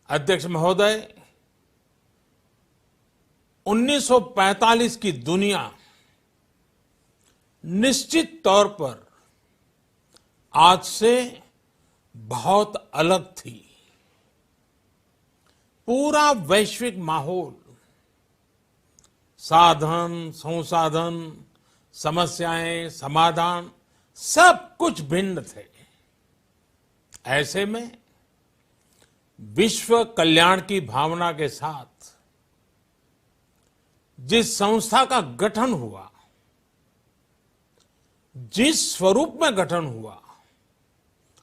अध्यक्ष महोदय, 1945 की दुनिया निश्चित तौर पर आज से बहुत अलग थी। पूरा वैश्विक माहौल, साधन, संसाधन, समस्याएं, समाधान सब कुछ भिन्न थे। ऐसे में विश्व कल्याण की भावना के साथ जिस संस्था का गठन हुआ, जिस स्वरूप में गठन हुआ,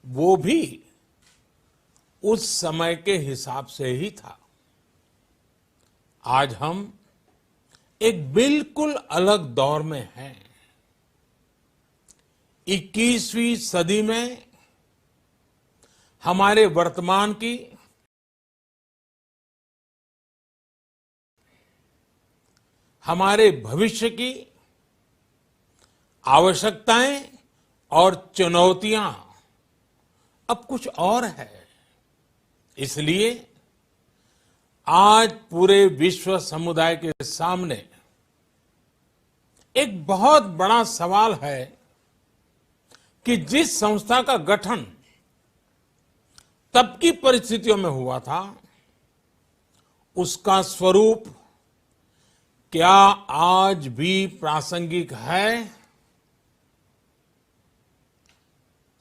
वो भी उस समय के हिसाब से ही था। आज हम एक बिल्कुल अलग दौर में हैं। 21वीं सदी में हमारे वर्तमान की हमारे भविष्य की आवश्यकताएं और चुनौतियां अब कुछ और है। इसलिए आज पूरे विश्व समुदाय के सामने एक बहुत बड़ा सवाल है कि जिस संस्था का गठन तब की परिस्थितियों में हुआ था, उसका स्वरूप क्या आज भी प्रासंगिक है?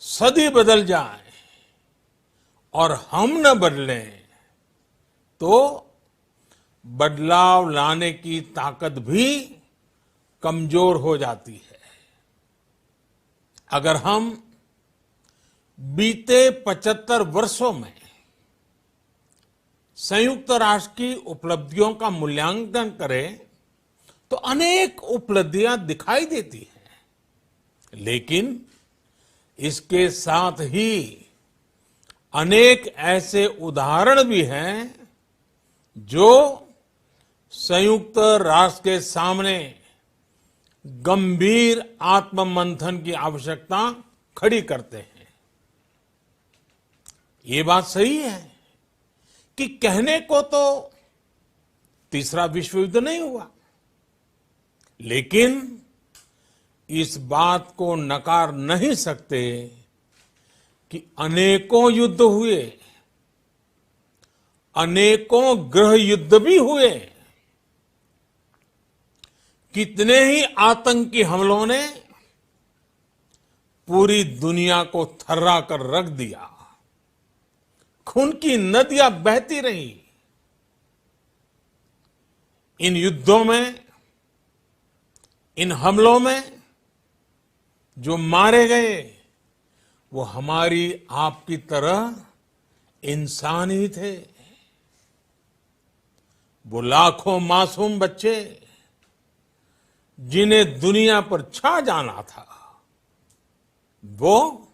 सदी बदल जाए और हम न बदलें तो बदलाव लाने की ताकत भी कमजोर हो जाती है। अगर हम बीते 75 वर्षों में संयुक्त राष्ट्र की उपलब्धियों का मूल्यांकन करें तो अनेक उपलब्धियां दिखाई देती हैं, लेकिन इसके साथ ही अनेक ऐसे उदाहरण भी हैं जो संयुक्त राष्ट्र के सामने गंभीर आत्ममंथन की आवश्यकता खड़ी करते हैं। ये बात सही है कि कहने को तो तीसरा विश्व युद्ध नहीं हुआ, लेकिन इस बात को नकार नहीं सकते कि अनेकों युद्ध हुए, अनेकों गृह युद्ध भी हुए। कितने ही आतंकी हमलों ने पूरी दुनिया को थर्रा कर रख दिया। खून की नदियां बहती रही। इन युद्धों में, इन हमलों में जो मारे गए वो हमारी आपकी तरह इंसान ही थे। वो लाखों मासूम बच्चे जिन्हें दुनिया पर छा जाना था, वो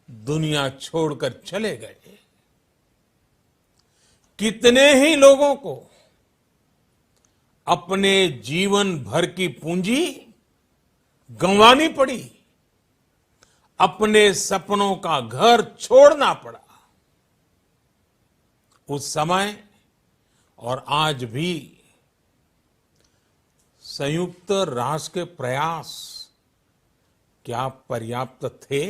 दुनिया छोड़कर चले गए। कितने ही लोगों को अपने जीवन भर की पूंजी गंवानी पड़ी, अपने सपनों का घर छोड़ना पड़ा। उस समय और आज भी संयुक्त राष्ट्र के प्रयास क्या पर्याप्त थे?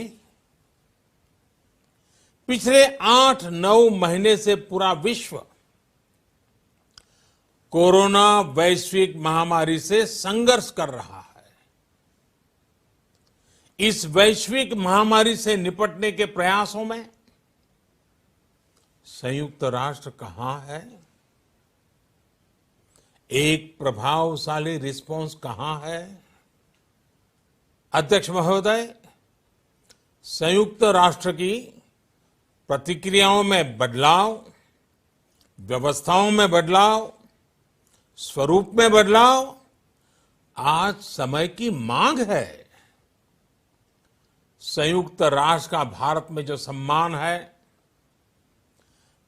पिछले 8-9 महीने से पूरा विश्व कोरोना वैश्विक महामारी से संघर्ष कर रहा है। इस वैश्विक महामारी से निपटने के प्रयासों में संयुक्त राष्ट्र कहां है? एक प्रभावशाली रिस्पांस कहां है? अध्यक्ष महोदय, संयुक्त राष्ट्र की प्रतिक्रियाओं में बदलाव, व्यवस्थाओं में बदलाव, स्वरूप में बदलाव आज समय की मांग है। संयुक्त राष्ट्र का भारत में जो सम्मान है,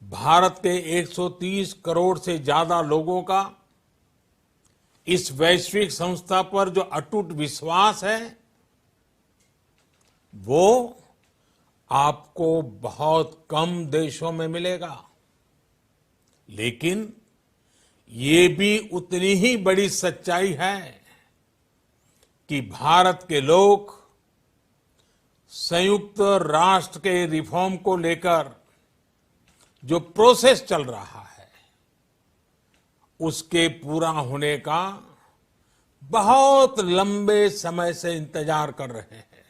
भारत के 130 करोड़ से ज्यादा लोगों का इस वैश्विक संस्था पर जो अटूट विश्वास है, वो आपको बहुत कम देशों में मिलेगा। लेकिन ये भी उतनी ही बड़ी सच्चाई है कि भारत के लोग संयुक्त राष्ट्र के रिफॉर्म को लेकर जो प्रोसेस चल रहा है उसके पूरा होने का बहुत लंबे समय से इंतजार कर रहे हैं।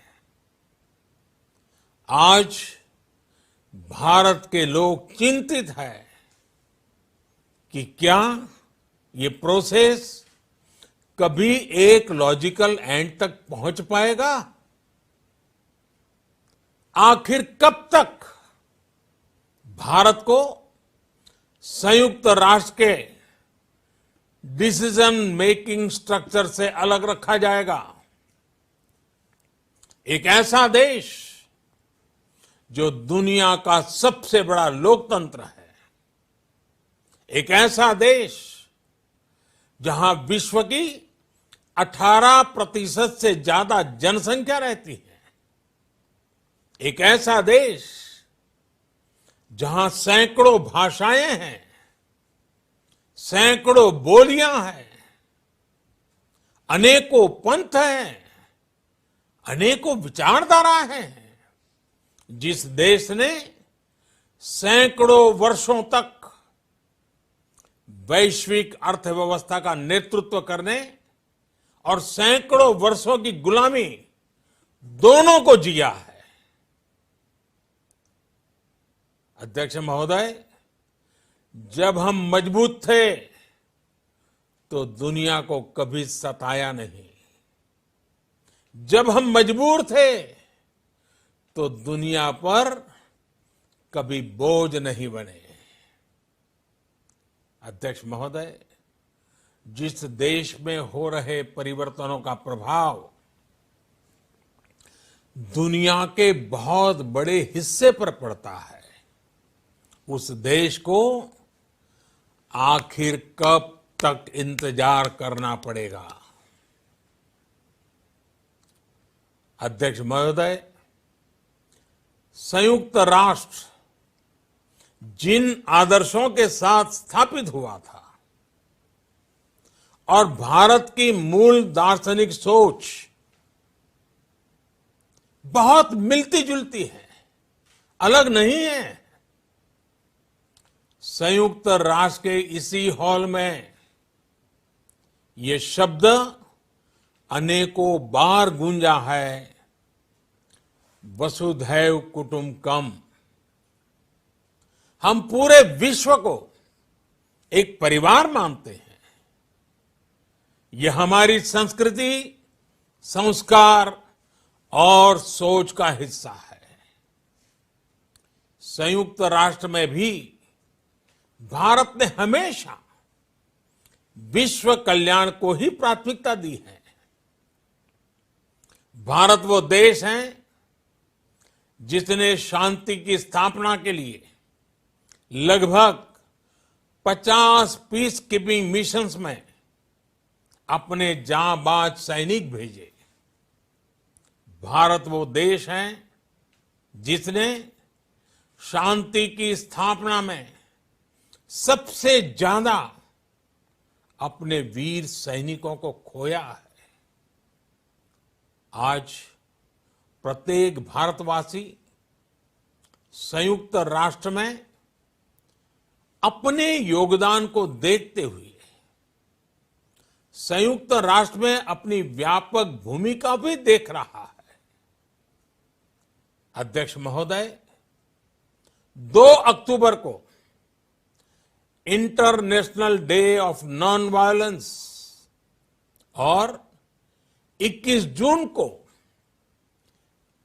आज भारत के लोग चिंतित हैं कि क्या ये प्रोसेस कभी एक लॉजिकल एंड तक पहुंच पाएगा। आखिर कब तक भारत को संयुक्त राष्ट्र के डिसीजन मेकिंग स्ट्रक्चर से अलग रखा जाएगा। एक ऐसा देश जो दुनिया का सबसे बड़ा लोकतंत्र है, एक ऐसा देश जहां विश्व की 18% से ज्यादा जनसंख्या रहती है, एक ऐसा देश जहां सैकड़ों भाषाएं हैं, सैकड़ों बोलियां हैं, अनेकों पंथ हैं, अनेकों विचारधारा हैं, जिस देश ने सैकड़ों वर्षों तक वैश्विक अर्थव्यवस्था का नेतृत्व करने और सैकड़ों वर्षों की गुलामी दोनों को जिया है। अध्यक्ष महोदय, जब हम मजबूत थे तो दुनिया को कभी सताया नहीं। जब हम मजबूर थे तो दुनिया पर कभी बोझ नहीं बने। अध्यक्ष महोदय, जिस देश में हो रहे परिवर्तनों का प्रभाव दुनिया के बहुत बड़े हिस्से पर पड़ता है, उस देश को आखिर कब तक इंतजार करना पड़ेगा। अध्यक्ष महोदय, संयुक्त राष्ट्र जिन आदर्शों के साथ स्थापित हुआ था और भारत की मूल दार्शनिक सोच बहुत मिलती जुलती है, अलग नहीं है। संयुक्त राष्ट्र के इसी हॉल में ये शब्द अनेकों बार गूंजा है, वसुधैव कुटुंबकम। हम पूरे विश्व को एक परिवार मानते हैं। यह हमारी संस्कृति, संस्कार और सोच का हिस्सा है। संयुक्त राष्ट्र में भी भारत ने हमेशा विश्व कल्याण को ही प्राथमिकता दी है। भारत वो देश है जिसने शांति की स्थापना के लिए लगभग 50 पीस कीपिंग मिशंस में अपने जांबाज सैनिक भेजे। भारत वो देश है जिसने शांति की स्थापना में सबसे ज्यादा अपने वीर सैनिकों को खोया है। आज प्रत्येक भारतवासी संयुक्त राष्ट्र में अपने योगदान को देखते हुए संयुक्त राष्ट्र में अपनी व्यापक भूमिका भी देख रहा है। अध्यक्ष महोदय, 2 अक्टूबर को international day of non violence और 21 जून को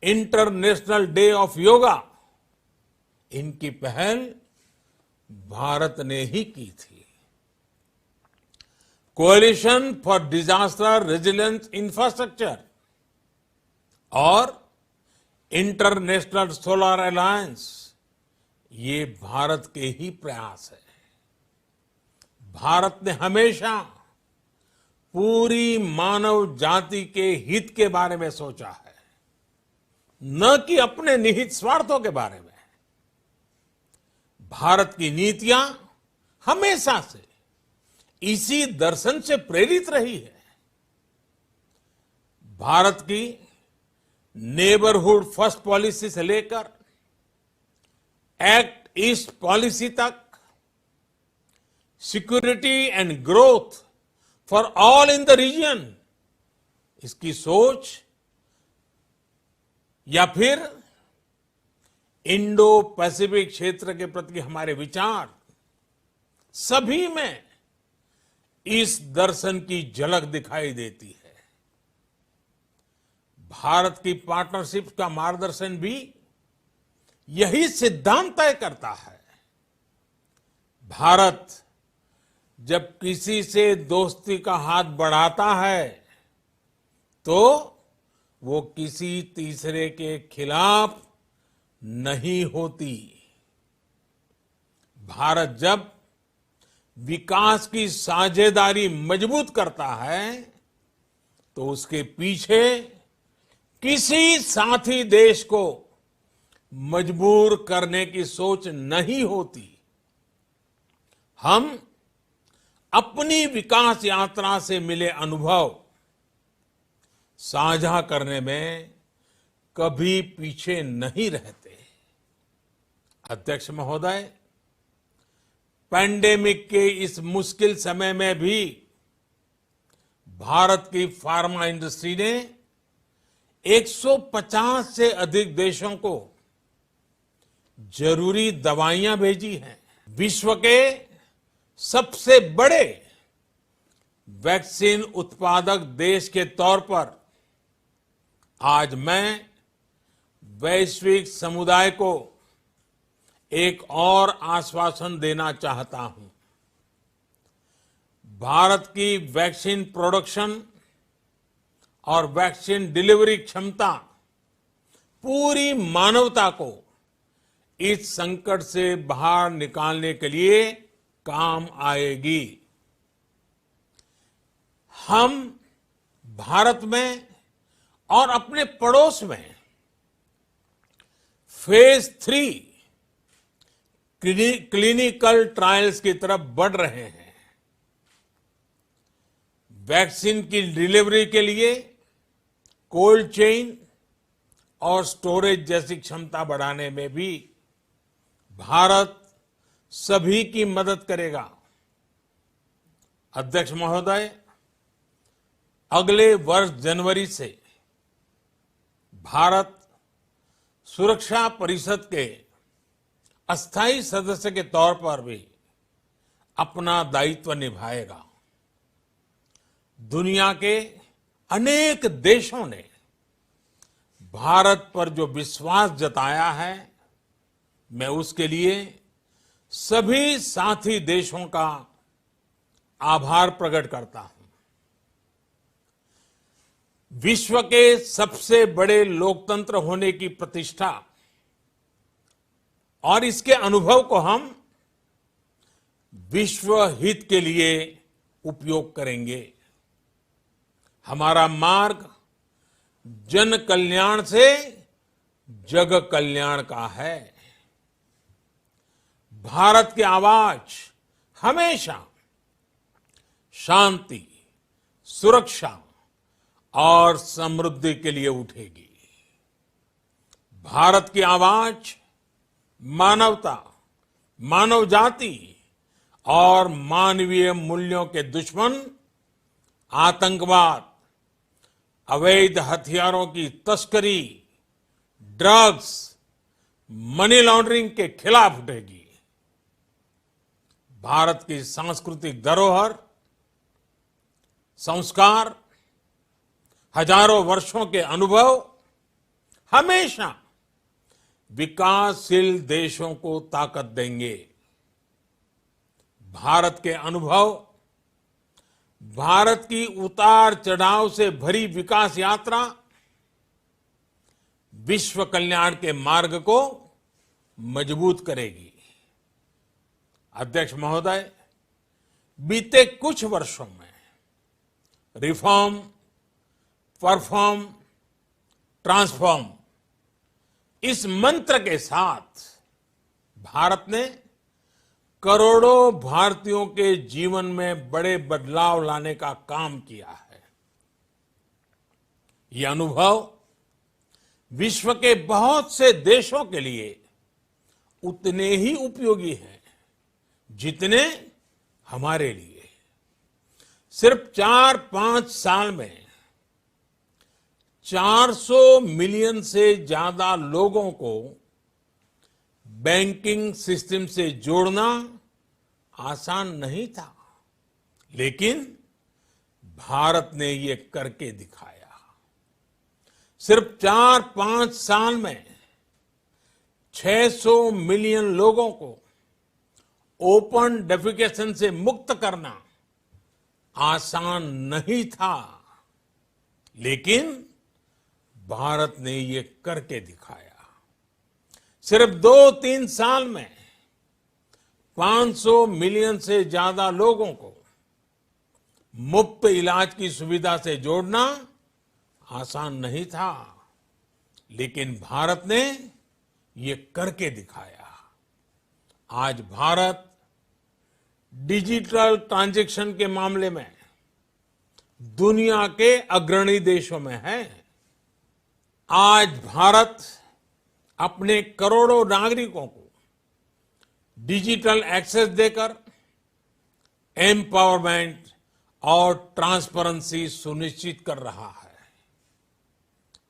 इंटरनेशनल डे ऑफ योगा, इनकी पहल भारत ने ही की थी। Coalition for disaster resilience infrastructure और इंटरनेशनल सोलर अलायंस, ये भारत के ही प्रयास है। भारत ने हमेशा पूरी मानव जाति के हित के बारे में सोचा है, न कि अपने निहित स्वार्थों के बारे में। भारत की नीतियां हमेशा से इसी दर्शन से प्रेरित रही है। भारत की नेबरहुड फर्स्ट पॉलिसी से लेकर एक्ट ईस्ट पॉलिसी तक, security and growth for all in the region, इसकी सोच या फिर इंडो पैसिफिक क्षेत्र के प्रति हमारे विचार, सभी में इस दर्शन की झलक दिखाई देती है। भारत की पार्टनरशिप का मार्गदर्शन भी यही सिद्धांत तय करता है। भारत जब किसी से दोस्ती का हाथ बढ़ाता है तो वो किसी तीसरे के खिलाफ नहीं होती। भारत जब विकास की साझेदारी मजबूत करता है तो उसके पीछे किसी साथी देश को मजबूर करने की सोच नहीं होती। हम अपनी विकास यात्रा से मिले अनुभव साझा करने में कभी पीछे नहीं रहते। अध्यक्ष महोदय, पैंडेमिक के इस मुश्किल समय में भी भारत की फार्मा इंडस्ट्री ने 150 से अधिक देशों को जरूरी दवाइयां भेजी हैं। विश्व के सबसे बड़े वैक्सीन उत्पादक देश के तौर पर आज मैं वैश्विक समुदाय को एक और आश्वासन देना चाहता हूं। भारत की वैक्सीन प्रोडक्शन और वैक्सीन डिलीवरी क्षमता पूरी मानवता को इस संकट से बाहर निकालने के लिए काम आएगी। हम भारत में और अपने पड़ोस में फेज 3 क्लिनिकल ट्रायल्स की तरफ बढ़ रहे हैं। वैक्सीन की डिलीवरी के लिए कोल्ड चेन और स्टोरेज जैसी क्षमता बढ़ाने में भी भारत सभी की मदद करेगा। अध्यक्ष महोदय, अगले वर्ष जनवरी से भारत सुरक्षा परिषद के अस्थायी सदस्य के तौर पर भी अपना दायित्व निभाएगा। दुनिया के अनेक देशों ने भारत पर जो विश्वास जताया है, मैं उसके लिए सभी साथी देशों का आभार प्रकट करता हूं। विश्व के सबसे बड़े लोकतंत्र होने की प्रतिष्ठा और इसके अनुभव को हम विश्व हित के लिए उपयोग करेंगे। हमारा मार्ग जन कल्याण से जग कल्याण का है। भारत की आवाज हमेशा शांति, सुरक्षा और समृद्धि के लिए उठेगी। भारत की आवाज मानवता, मानव जाति और मानवीय मूल्यों के दुश्मन आतंकवाद, अवैध हथियारों की तस्करी, ड्रग्स, मनी लॉन्ड्रिंग के खिलाफ उठेगी। भारत की सांस्कृतिक धरोहर, संस्कार, हजारों वर्षों के अनुभव हमेशा विकासशील देशों को ताकत देंगे। भारत के अनुभव, भारत की उतार चढ़ाव से भरी विकास यात्रा विश्व कल्याण के मार्ग को मजबूत करेगी। अध्यक्ष महोदय, बीते कुछ वर्षों में रिफॉर्म, परफॉर्म, ट्रांसफॉर्म इस मंत्र के साथ भारत ने करोड़ों भारतीयों के जीवन में बड़े बदलाव लाने का काम किया है। यह अनुभव विश्व के बहुत से देशों के लिए उतने ही उपयोगी हैं जितने हमारे लिए। सिर्फ 4-5 साल में 400 मिलियन से ज्यादा लोगों को बैंकिंग सिस्टम से जोड़ना आसान नहीं था, लेकिन भारत ने ये करके दिखाया। सिर्फ 4-5 साल में 600 मिलियन लोगों को ओपन डेफिकेशन से मुक्त करना आसान नहीं था, लेकिन भारत ने ये करके दिखाया। सिर्फ 2-3 साल में 500 मिलियन से ज्यादा लोगों को मुफ्त इलाज की सुविधा से जोड़ना आसान नहीं था, लेकिन भारत ने ये करके दिखाया। आज भारत डिजिटल ट्रांजैक्शन के मामले में दुनिया के अग्रणी देशों में है। आज भारत अपने करोड़ों नागरिकों को डिजिटल एक्सेस देकर एम्पावरमेंट और ट्रांसपेरेंसी सुनिश्चित कर रहा है।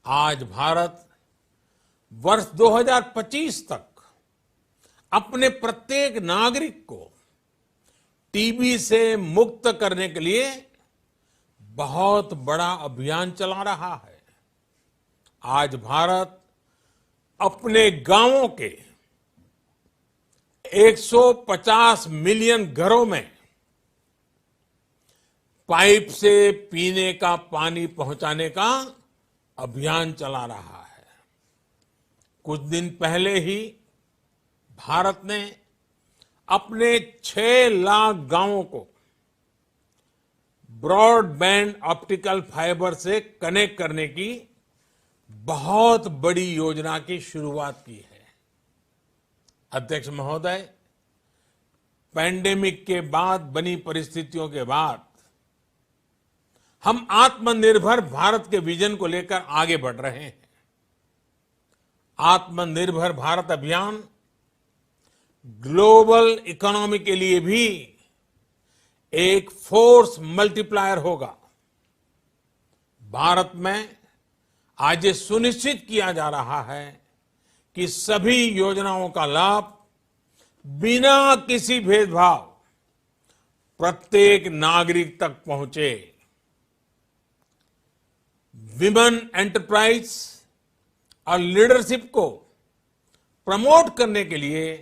आज भारत वर्ष 2025 तक अपने प्रत्येक नागरिक को टीबी से मुक्त करने के लिए बहुत बड़ा अभियान चला रहा है। आज भारत अपने गांवों के 150 मिलियन घरों में पाइप से पीने का पानी पहुंचाने का अभियान चला रहा है। कुछ दिन पहले ही भारत ने अपने 6 लाख गांवों को ब्रॉडबैंड ऑप्टिकल फाइबर से कनेक्ट करने की बहुत बड़ी योजना की शुरुआत की है। अध्यक्ष महोदय, पैंडेमिक के बाद बनी परिस्थितियों के बाद हम आत्मनिर्भर भारत के विजन को लेकर आगे बढ़ रहे हैं। आत्मनिर्भर भारत अभियान ग्लोबल इकोनॉमी के लिए भी एक फोर्स मल्टीप्लायर होगा। भारत में आज ये सुनिश्चित किया जा रहा है कि सभी योजनाओं का लाभ बिना किसी भेदभाव प्रत्येक नागरिक तक पहुंचे। विमेन एंटरप्राइज और लीडरशिप को प्रमोट करने के लिए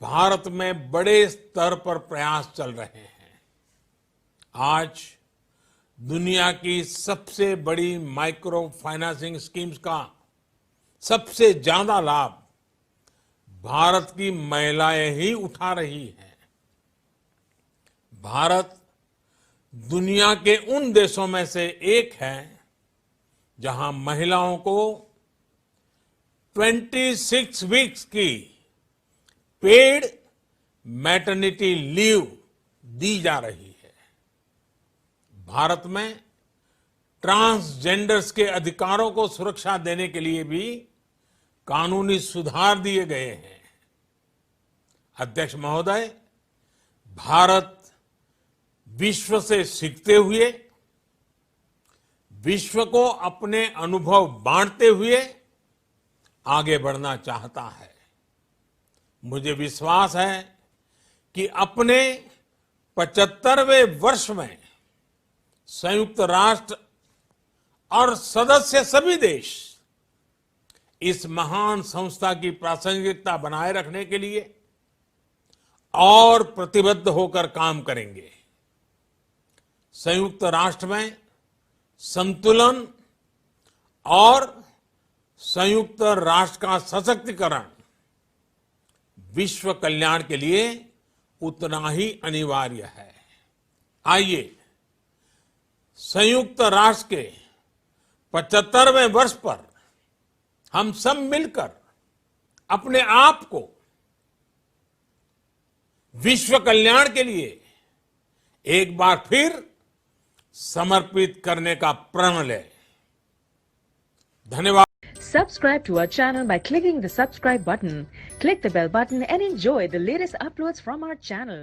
भारत में बड़े स्तर पर प्रयास चल रहे हैं। आज दुनिया की सबसे बड़ी माइक्रो फाइनेंसिंग स्कीम्स का सबसे ज्यादा लाभ भारत की महिलाएं ही उठा रही हैं। भारत दुनिया के उन देशों में से एक है जहां महिलाओं को 26 वीक्स की पेड मैटरनिटी लीव दी जा रही है। भारत में ट्रांसजेंडर्स के अधिकारों को सुरक्षा देने के लिए भी कानूनी सुधार दिए गए हैं। अध्यक्ष महोदय, भारत विश्व से सीखते हुए, विश्व को अपने अनुभव बांटते हुए आगे बढ़ना चाहता है। मुझे विश्वास है कि अपने 75वें वर्ष में संयुक्त राष्ट्र और सदस्य सभी देश इस महान संस्था की प्रासंगिकता बनाए रखने के लिए और प्रतिबद्ध होकर काम करेंगे। संयुक्त राष्ट्र में संतुलन और संयुक्त राष्ट्र का सशक्तिकरण विश्व कल्याण के लिए उतना ही अनिवार्य है। आइए संयुक्त राष्ट्र के 75वें वर्ष पर हम सब मिलकर अपने आप को विश्व कल्याण के लिए एक बार फिर समर्पित करने का प्रण लें। धन्यवाद। Subscribe to our channel by clicking the subscribe button. Click the bell button and enjoy the latest uploads from our channel.